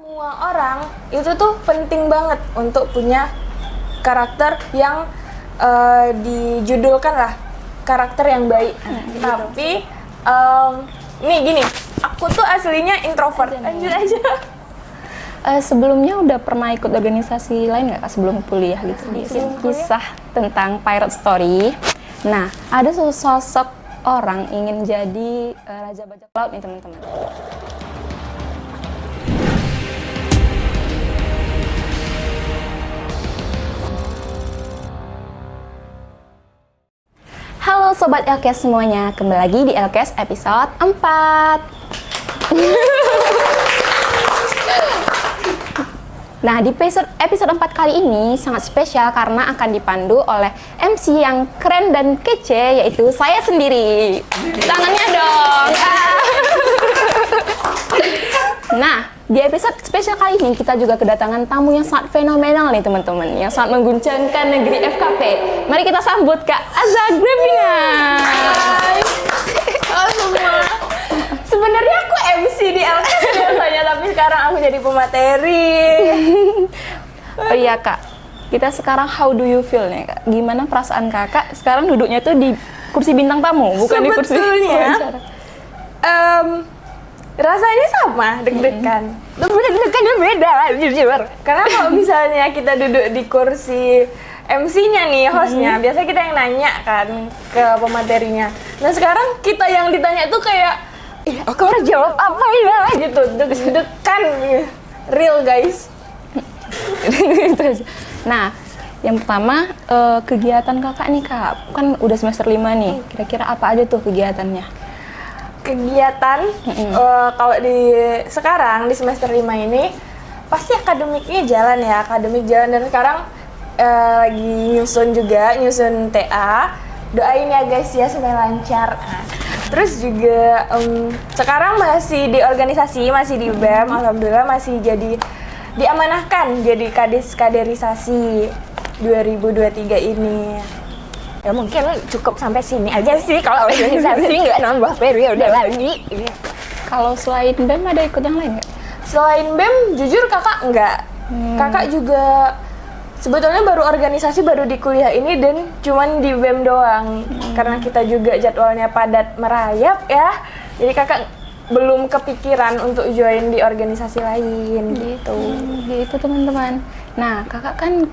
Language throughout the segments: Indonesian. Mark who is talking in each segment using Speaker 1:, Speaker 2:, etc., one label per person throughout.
Speaker 1: Semua orang itu tuh penting banget untuk punya karakter yang dijudulkan lah karakter yang baik. Tapi nih gini, aku tuh aslinya introvert. Lanjut aja.
Speaker 2: Sebelumnya udah pernah ikut organisasi lain nggak Kak sebelum kuliah gitu? Kisah tentang Pirate Story. Nah, ada sosok orang ingin jadi raja bajak laut nih teman-teman. Halo Sobat LKS semuanya, kembali lagi di LKS episode 4. Nah, di episode 4 kali ini sangat spesial karena akan dipandu oleh MC yang keren dan kece, yaitu saya sendiri. Tangannya dong! Nah, di episode spesial kali ini kita juga kedatangan tamu yang sangat fenomenal nih teman-teman, yang sangat mengguncangkan negeri FKP. Mari kita sambut Kak Azza Grevina.
Speaker 1: Halo semua. Sebenarnya aku MC di LKS biasanya, tapi sekarang aku jadi pemateri.
Speaker 2: Oh iya Kak, kita sekarang how do you feel nih Kak? Gimana perasaan Kakak sekarang duduknya tuh di kursi bintang tamu, bukan di kursi wawancara?
Speaker 1: Rasanya sama, deg-degan. Deg-degannya beda, jujur. Karena kalau misalnya kita duduk di kursi MC-nya nih, hostnya, biasanya kita yang nanya kan ke pematerinya. Nah sekarang kita yang ditanya tuh kayak, aku harus jawab apa ya? Gitu, deg-degan. Real guys.
Speaker 2: Nah, yang pertama kegiatan Kakak nih Kak, kan udah semester 5 nih. Kira-kira apa aja tuh kegiatannya?
Speaker 1: Kegiatan kalau sekarang di semester 5 ini pasti akademiknya jalan ya, akademik jalan, dan sekarang lagi nyusun TA. Doain ya guys ya supaya lancar. Nah, terus juga sekarang masih di organisasi, masih di BEM, alhamdulillah masih diamanahkan jadi kadis kaderisasi 2023 ini. Ya mungkin cukup sampai sini aja sih, kalau organisasi nggak nambah periode lagi.
Speaker 2: Kalau selain BEM ada ikut yang lain nggak?
Speaker 1: Selain BEM, jujur kakak nggak. Kakak juga sebetulnya baru organisasi baru di kuliah ini dan cuman di BEM doang. Karena kita juga jadwalnya padat merayap ya, jadi kakak belum kepikiran untuk join di organisasi lain gitu.
Speaker 2: Gitu teman-teman. Nah, kakak kan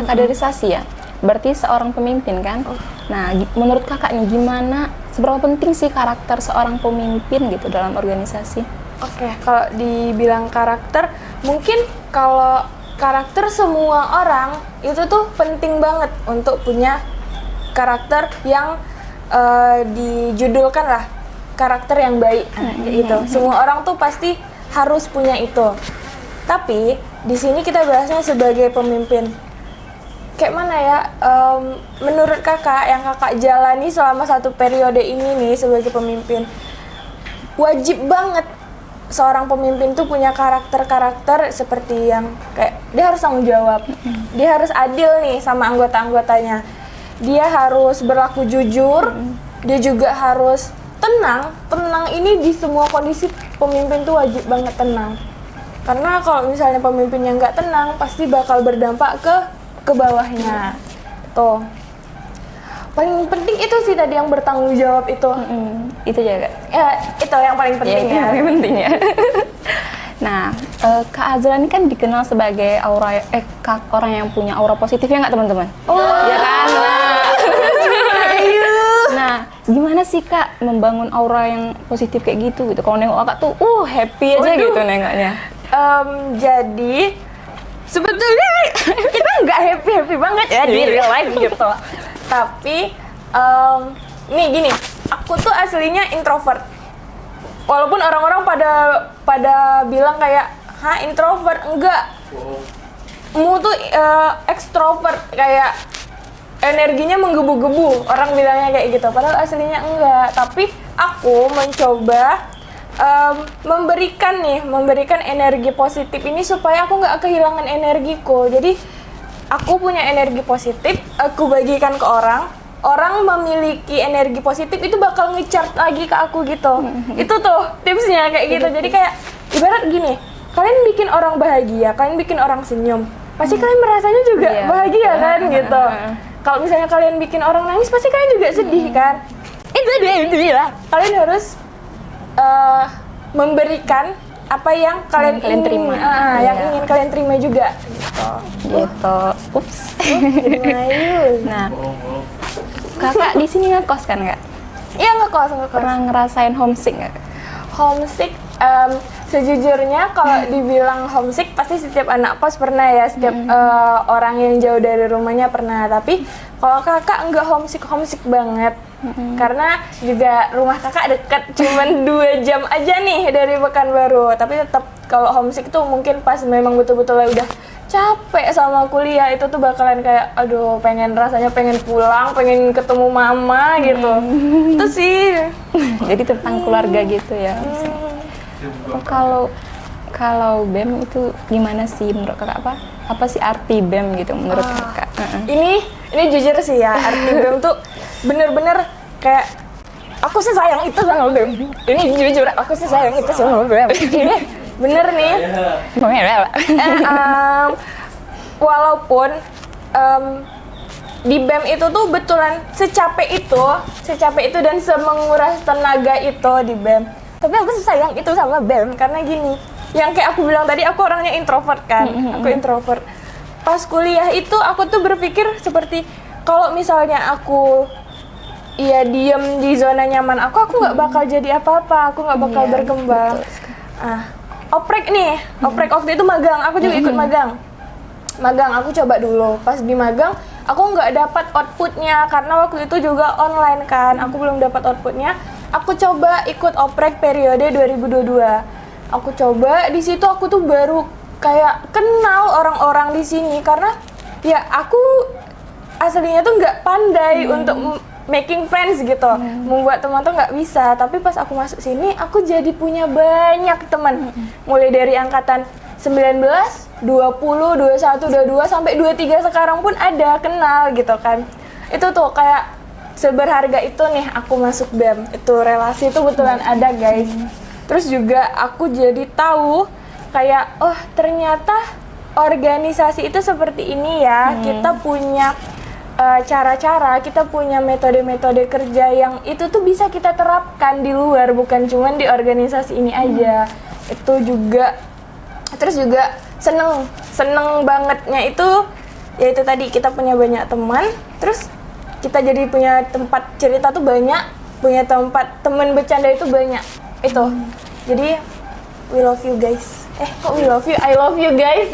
Speaker 2: kaderisasi ya? Berarti seorang pemimpin kan? Nah, menurut kakak nih gimana, seberapa penting sih karakter seorang pemimpin gitu dalam organisasi?
Speaker 1: Oke, kalau dibilang karakter, mungkin kalau karakter semua orang itu tuh penting banget untuk punya karakter yang dijudulkan lah karakter yang baik. Gitu. Semua orang tuh pasti harus punya itu. Tapi di sini kita bahasnya sebagai pemimpin. Kayak mana ya, menurut kakak yang kakak jalani selama satu periode ini nih sebagai pemimpin, wajib banget seorang pemimpin tuh punya karakter-karakter seperti yang kayak dia harus tanggung jawab, dia harus adil nih sama anggota-anggotanya, dia harus berlaku jujur, dia juga harus tenang. Tenang ini di semua kondisi pemimpin tuh wajib banget tenang. Karena kalau misalnya pemimpinnya nggak tenang, pasti bakal berdampak ke bawahnya. Tuh. Paling penting itu sih tadi yang bertanggung jawab itu.
Speaker 2: Itu ya Kak?
Speaker 1: Ya, itu yang paling penting ya.
Speaker 2: Yang paling penting ya. Nah, Kak Azra ini kan dikenal sebagai orang yang punya aura positif ya nggak teman-teman? Ya kan? Nah, gimana sih Kak membangun aura yang positif kayak gitu? Kalau nengok Kakak tuh, happy aja gitu nengoknya.
Speaker 1: Jadi sebetulnya kita nggak happy banget ya di real life gitu. Tapi nih gini, aku tuh aslinya introvert. Walaupun orang-orang pada bilang kayak, introvert, enggak. Mu tuh ekstrovert, kayak energinya menggebu-gebu. Orang bilangnya kayak gitu. Padahal aslinya enggak. Tapi aku mencoba memberikan energi positif ini supaya aku nggak kehilangan energiku. Jadi aku punya energi positif, aku bagikan ke orang memiliki energi positif itu bakal nge-charge lagi ke aku gitu. Itu tuh tipsnya kayak gitu. Jadi kayak ibarat gini, kalian bikin orang bahagia, kalian bikin orang senyum, pasti kalian merasanya juga bahagia kan gitu. Kalau misalnya kalian bikin orang nangis, pasti kalian juga sedih kan. Itu dia. Kalian harus memberikan apa yang kalian
Speaker 2: terima.
Speaker 1: yang ingin kalian terima juga.
Speaker 2: Gitu. Ups.
Speaker 1: Mayul.
Speaker 2: Nah, kakak di sini ngekos kan kak?
Speaker 1: Iya ngekos.
Speaker 2: Pernah ngerasain homesick nggak?
Speaker 1: Homesick, sejujurnya kalau dibilang homesick pasti setiap anak kos pernah ya, setiap orang yang jauh dari rumahnya pernah. Tapi kalau kakak enggak homesick banget, karena juga rumah kakak dekat, cuman 2 jam aja nih dari Pekanbaru. Tapi tetap kalau homesick tuh mungkin pas memang betul-betul udah capek sama kuliah, itu tuh bakalan kayak aduh rasanya pengen pulang, pengen ketemu mama gitu. Itu sih.
Speaker 2: Jadi tentang keluarga gitu ya. Kalau BEM itu gimana sih menurut kakak, apa sih arti BEM gitu menurut kakak?
Speaker 1: Ini jujur sih ya, arti BEM tuh bener-bener kayak aku sih sayang itu sama BEM. Ini jujur aku sih sayang itu sama BEM. Ini bener nih. Walaupun di BEM itu tuh betulan secapek itu dan semenguras tenaga itu di BEM. Tapi aku sayang itu sama BEM karena gini, yang kayak aku bilang tadi, aku orangnya introvert kan, aku introvert. Pas kuliah itu aku tuh berpikir seperti kalau misalnya aku diem di zona nyaman aku nggak bakal jadi apa-apa, aku nggak bakal berkembang. Oprek waktu itu magang, aku juga ikut magang, aku coba dulu. Pas di magang aku nggak dapat outputnya karena waktu itu juga online kan, aku belum dapat outputnya. Aku coba ikut oprek periode 2022. Aku coba di situ, aku tuh baru kayak kenal orang-orang di sini karena ya aku aslinya tuh nggak pandai untuk making friends gitu, membuat teman tuh nggak bisa. Tapi pas aku masuk sini, aku jadi punya banyak teman, mulai dari angkatan 19, 20, 21, 22 sampai 23 sekarang pun ada kenal gitu kan. Itu tuh kayak seberharga itu nih aku masuk BEM. Itu relasi itu betulan ada guys. Terus juga aku jadi tahu kayak oh ternyata organisasi itu seperti ini ya. Kita punya cara-cara, kita punya metode-metode kerja yang itu tuh bisa kita terapkan di luar, bukan cuma di organisasi ini aja. Itu juga, terus juga seneng bangetnya itu yaitu tadi kita punya banyak teman, terus kita jadi punya tempat cerita tuh banyak, punya tempat temen bercanda itu banyak. Itu jadi we love you guys. Kok we love you? I love you guys.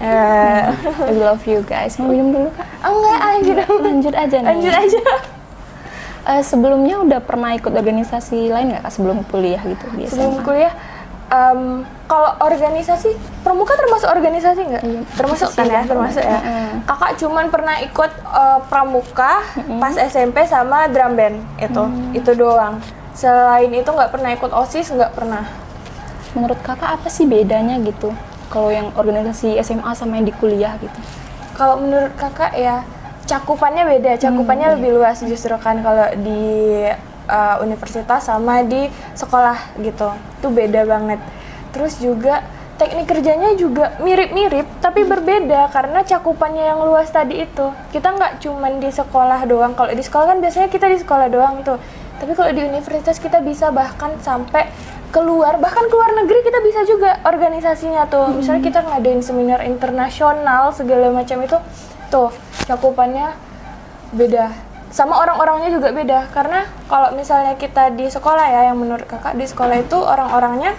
Speaker 2: I love you guys. Mau minum dulu kak?
Speaker 1: Enggak,
Speaker 2: lanjut aja nih.
Speaker 1: Lanjut aja.
Speaker 2: Sebelumnya udah pernah ikut organisasi lain nggak kak sebelum kuliah gitu?
Speaker 1: Sebelum kuliah, kalau organisasi pramuka termasuk organisasi nggak? Termasuk kan ya, termasuk ya. Kakak cuman pernah ikut pramuka pas SMP sama drum band itu doang. Selain itu nggak pernah ikut OSIS, nggak pernah.
Speaker 2: Menurut kakak apa sih bedanya gitu? Kalau yang organisasi SMA sama yang di kuliah gitu?
Speaker 1: Kalau menurut kakak ya cakupannya beda, cakupannya lebih luas justru kan kalau di universitas sama di sekolah gitu, itu beda banget. Terus juga teknik kerjanya juga mirip-mirip tapi berbeda karena cakupannya yang luas tadi itu. Kita nggak cuman di sekolah doang. Kalau di sekolah kan biasanya kita di sekolah doang tuh, tapi kalau di universitas kita bisa bahkan sampai keluar, bahkan keluar negeri kita bisa juga organisasinya tuh. Misalnya kita ngadain seminar internasional segala macam itu, tuh cakupannya beda. Sama orang-orangnya juga beda, karena kalau misalnya kita di sekolah ya, yang menurut kakak di sekolah itu orang-orangnya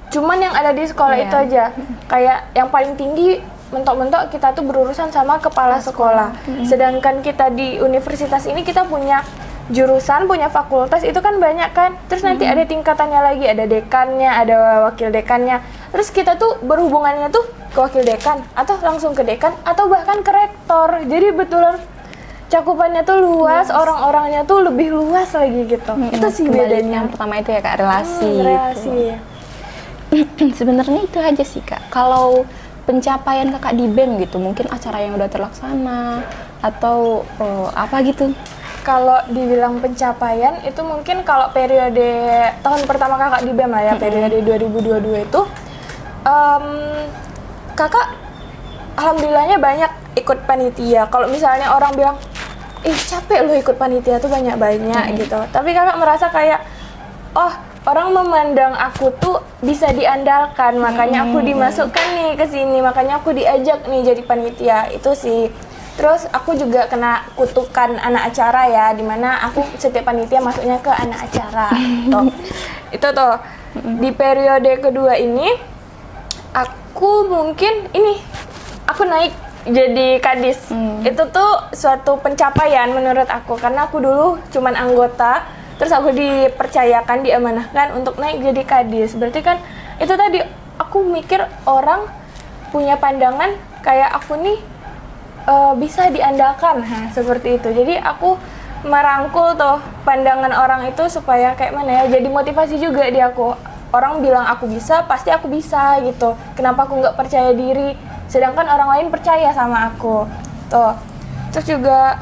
Speaker 1: cuman yang ada di sekolah itu aja. Kayak yang paling tinggi mentok-mentok kita tuh berurusan sama kepala sekolah. Sedangkan kita di universitas ini kita punya jurusan, punya fakultas itu kan banyak kan. Terus nanti ada tingkatannya lagi, ada dekannya, ada wakil dekannya. Terus kita tuh berhubungannya tuh ke wakil dekan atau langsung ke dekan atau bahkan ke rektor. Jadi betulan cakupannya tuh luas, orang-orangnya tuh lebih luas lagi gitu. Itu sih bedanya.
Speaker 2: Yang pertama itu ya kak, relasi.
Speaker 1: Relasi.
Speaker 2: Gitu. Sebenarnya itu aja sih kak. Kalau pencapaian kakak di BEM gitu, mungkin acara yang udah terlaksana atau apa gitu?
Speaker 1: Kalau dibilang pencapaian itu mungkin kalau periode tahun pertama kakak di BEM lah ya, periode 2022 itu kakak alhamdulillahnya banyak ikut panitia. Kalau misalnya orang bilang, ih capek loh ikut panitia tuh banyak-banyak gitu. Tapi kakak merasa kayak, oh orang memandang aku tuh bisa diandalkan, makanya aku dimasukkan nih ke sini, makanya aku diajak nih jadi panitia, itu sih. Terus aku juga kena kutukan anak acara ya, dimana aku setiap panitia masuknya ke anak acara. Itu tuh di periode kedua ini aku mungkin aku naik jadi kadis. Itu tuh suatu pencapaian menurut aku, karena aku dulu cuman anggota, terus aku dipercayakan, diamanahkan untuk naik jadi kadis. Berarti kan itu tadi aku mikir orang punya pandangan kayak aku nih bisa diandalkan, seperti itu. Jadi aku merangkul tuh pandangan orang itu supaya kayak mana ya, jadi motivasi juga di aku. Orang bilang aku bisa, pasti aku bisa gitu. Kenapa aku nggak percaya diri, sedangkan orang lain percaya sama aku tuh. Terus juga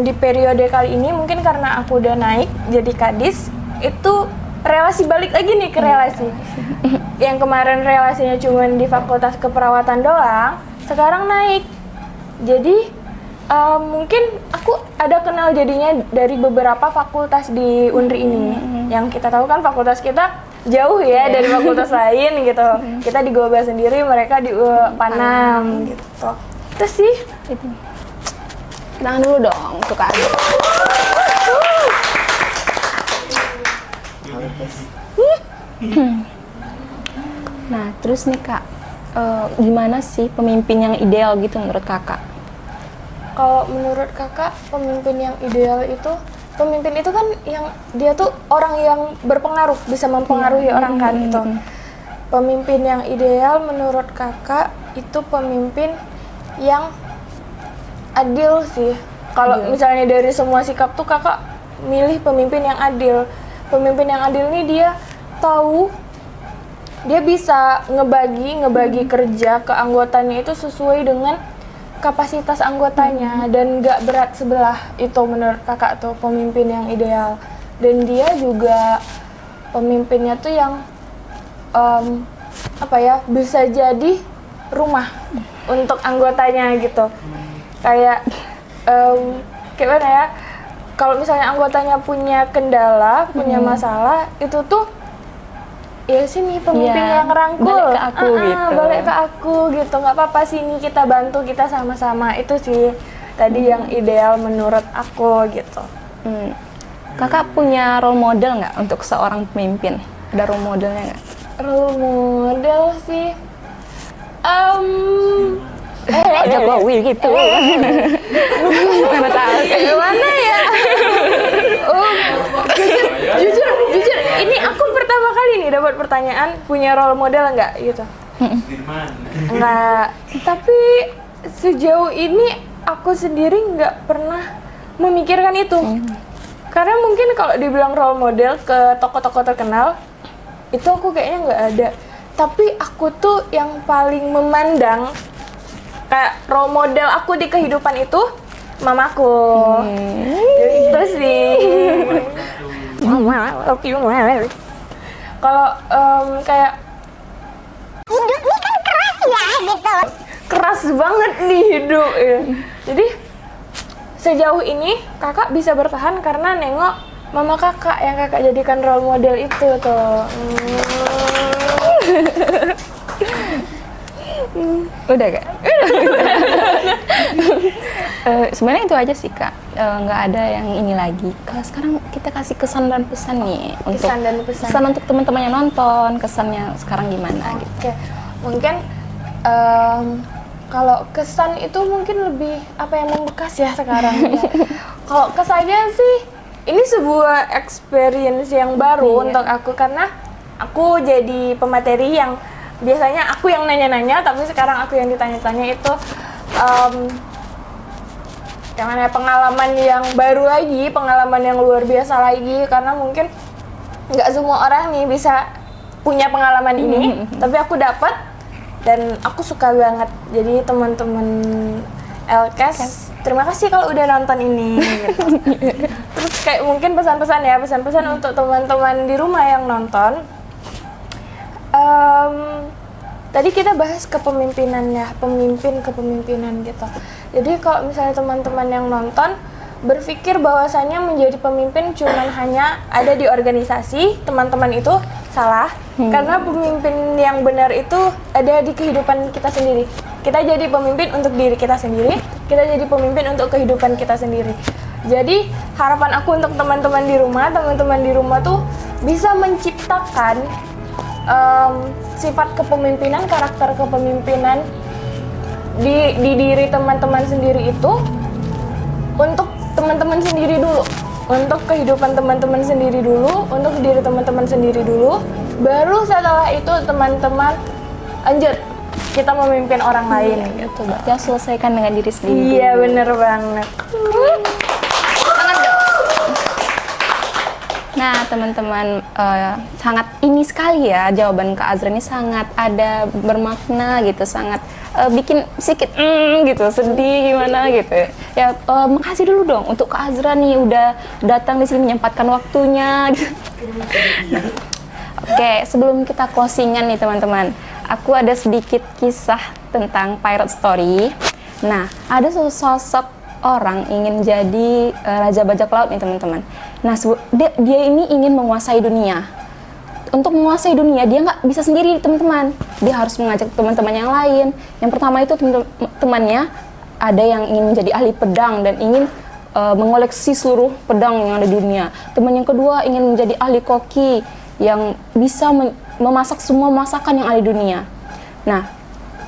Speaker 1: di periode kali ini mungkin karena aku udah naik jadi kadis, itu relasi balik lagi nih ke relasi. Yang kemarin relasinya cuma di fakultas keperawatan doang, sekarang naik. Jadi mungkin aku ada kenal jadinya dari beberapa fakultas di Unri ini. Yang kita tahu kan fakultas kita jauh ya dari fakultas lain gitu. Kita di Goba sendiri, mereka di Panam gitu. Terus sih itu.
Speaker 2: Tangan dulu dong untuk Kak Ade. Nah, terus nih Kak, gimana sih pemimpin yang ideal gitu menurut Kakak?
Speaker 1: Kalau menurut kakak, pemimpin yang ideal itu, pemimpin itu kan yang dia tuh orang yang berpengaruh, bisa mempengaruhi orang kan gitu. Pemimpin yang ideal menurut kakak itu pemimpin yang adil sih. Kalau misalnya dari semua sikap tuh kakak milih pemimpin yang adil. Pemimpin yang adil nih dia tahu, dia bisa ngebagi kerja ke anggotanya itu sesuai dengan kapasitas anggotanya dan nggak berat sebelah. Itu menurut kakak tuh pemimpin yang ideal. Dan dia juga pemimpinnya tuh yang bisa jadi rumah untuk anggotanya gitu. Kayak gimana ya, kalau misalnya anggotanya punya kendala, punya masalah, itu tuh ya sini pemimpin yang ngerangkul,
Speaker 2: balik ke aku gitu.
Speaker 1: Balik ke aku gitu, nggak apa-apa, sini kita bantu, kita sama-sama. Itu sih tadi yang ideal menurut aku gitu.
Speaker 2: Kakak punya role model nggak untuk seorang pemimpin? Ada role modelnya nggak?
Speaker 1: Role model sih
Speaker 2: Jokowi gitu. Mana tahu
Speaker 1: gimana ya? Jujur ini aku pertama kali nih dapat pertanyaan punya role model nggak gitu. Nggak, tapi sejauh ini aku sendiri nggak pernah memikirkan itu. Karena mungkin kalau dibilang role model ke tokoh-tokoh terkenal, itu aku kayaknya nggak ada. Tapi aku tuh yang paling memandang kayak role model aku di kehidupan itu mamaku. Itu sih. Kalau kayak hidup ini kan keras ya gitu. Keras banget nih hidup ya. Jadi sejauh ini kakak bisa bertahan karena nengok mama kakak yang kakak jadikan role model itu tuh.
Speaker 2: Udah Kak? Sebenarnya itu aja sih Kak, nggak ada yang ini lagi. Kalau sekarang kita kasih kesan dan pesan nih, kesan untuk teman-teman yang nonton, kesannya sekarang gimana gitu.
Speaker 1: Oke, mungkin kalau kesan itu mungkin lebih apa yang membekas ya sekarang ya. Kalau kesannya sih ini sebuah experience yang baru untuk aku, karena aku jadi pemateri yang biasanya aku yang nanya-nanya, tapi sekarang aku yang ditanya-tanya. Itu pengalaman yang baru lagi, pengalaman yang luar biasa lagi, karena mungkin nggak semua orang nih bisa punya pengalaman ini, tapi aku dapat dan aku suka banget. Jadi teman-teman LKS, terima kasih kalau udah nonton ini gitu. Terus kayak mungkin pesan-pesan untuk teman-teman di rumah yang nonton. Tadi kita bahas kepemimpinannya, kepemimpinan gitu. Jadi kalau misalnya teman-teman yang nonton berpikir bahwasannya menjadi pemimpin cuman hanya ada di organisasi, teman-teman itu salah. Karena pemimpin yang benar itu ada di kehidupan kita sendiri. Kita jadi pemimpin untuk diri kita sendiri, kita jadi pemimpin untuk kehidupan kita sendiri. Jadi harapan aku untuk teman-teman di rumah tuh bisa menciptakan sifat kepemimpinan, karakter kepemimpinan di diri teman-teman sendiri itu untuk teman-teman sendiri dulu, untuk kehidupan teman-teman sendiri dulu, untuk diri teman-teman sendiri dulu, baru setelah itu teman-teman lanjut kita memimpin orang lain.
Speaker 2: Gitu, berarti harus selesaikan dengan diri sendiri.
Speaker 1: Iya, bener banget.
Speaker 2: Nah, teman-teman, sangat ini sekali ya, jawaban Kak Azra ini sangat ada bermakna gitu, sangat bikin sedikit gitu, sedih gimana gitu. Ya, makasih dulu dong untuk Kak Azra nih udah datang di sini menyempatkan waktunya. Gitu. Oke, sebelum kita closingan nih teman-teman, aku ada sedikit kisah tentang Pirate Story. Nah, ada sosok orang ingin jadi raja bajak laut nih teman-teman. Nah, dia ini ingin menguasai dunia. Untuk menguasai dunia dia nggak bisa sendiri teman-teman. Dia harus mengajak teman-teman yang lain. Yang pertama itu temannya ada yang ingin menjadi ahli pedang dan ingin mengoleksi seluruh pedang yang ada di dunia. Teman yang kedua ingin menjadi ahli koki yang bisa memasak semua masakan yang ada di dunia. Nah,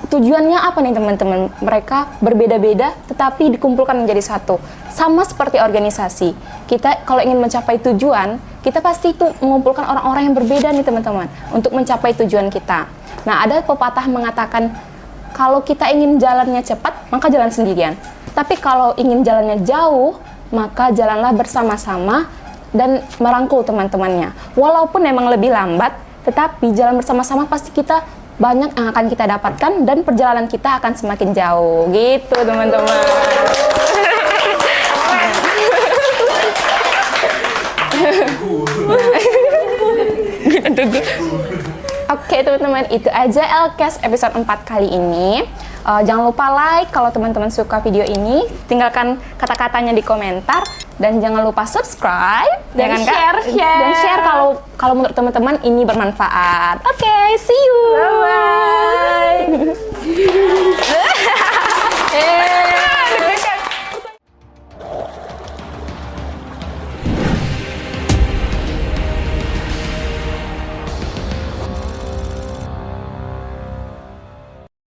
Speaker 2: tujuannya apa nih teman-teman? Mereka berbeda-beda tetapi dikumpulkan menjadi satu. Sama seperti organisasi. Kita kalau ingin mencapai tujuan, kita pasti itu mengumpulkan orang-orang yang berbeda nih teman-teman untuk mencapai tujuan kita. Nah, ada pepatah mengatakan kalau kita ingin jalannya cepat, maka jalan sendirian. Tapi kalau ingin jalannya jauh, maka jalanlah bersama-sama dan merangkul teman-temannya. Walaupun memang lebih lambat, tetapi jalan bersama-sama pasti kita banyak yang akan kita dapatkan dan perjalanan kita akan semakin jauh gitu teman-teman. Oke teman-teman, itu aja LKS episode 4 kali ini. Jangan lupa like kalau teman-teman suka video ini, tinggalkan kata-katanya di komentar, dan jangan lupa subscribe
Speaker 1: Dan
Speaker 2: dan share kalau menurut teman-teman ini bermanfaat. Oke, see you.
Speaker 1: Bye bye.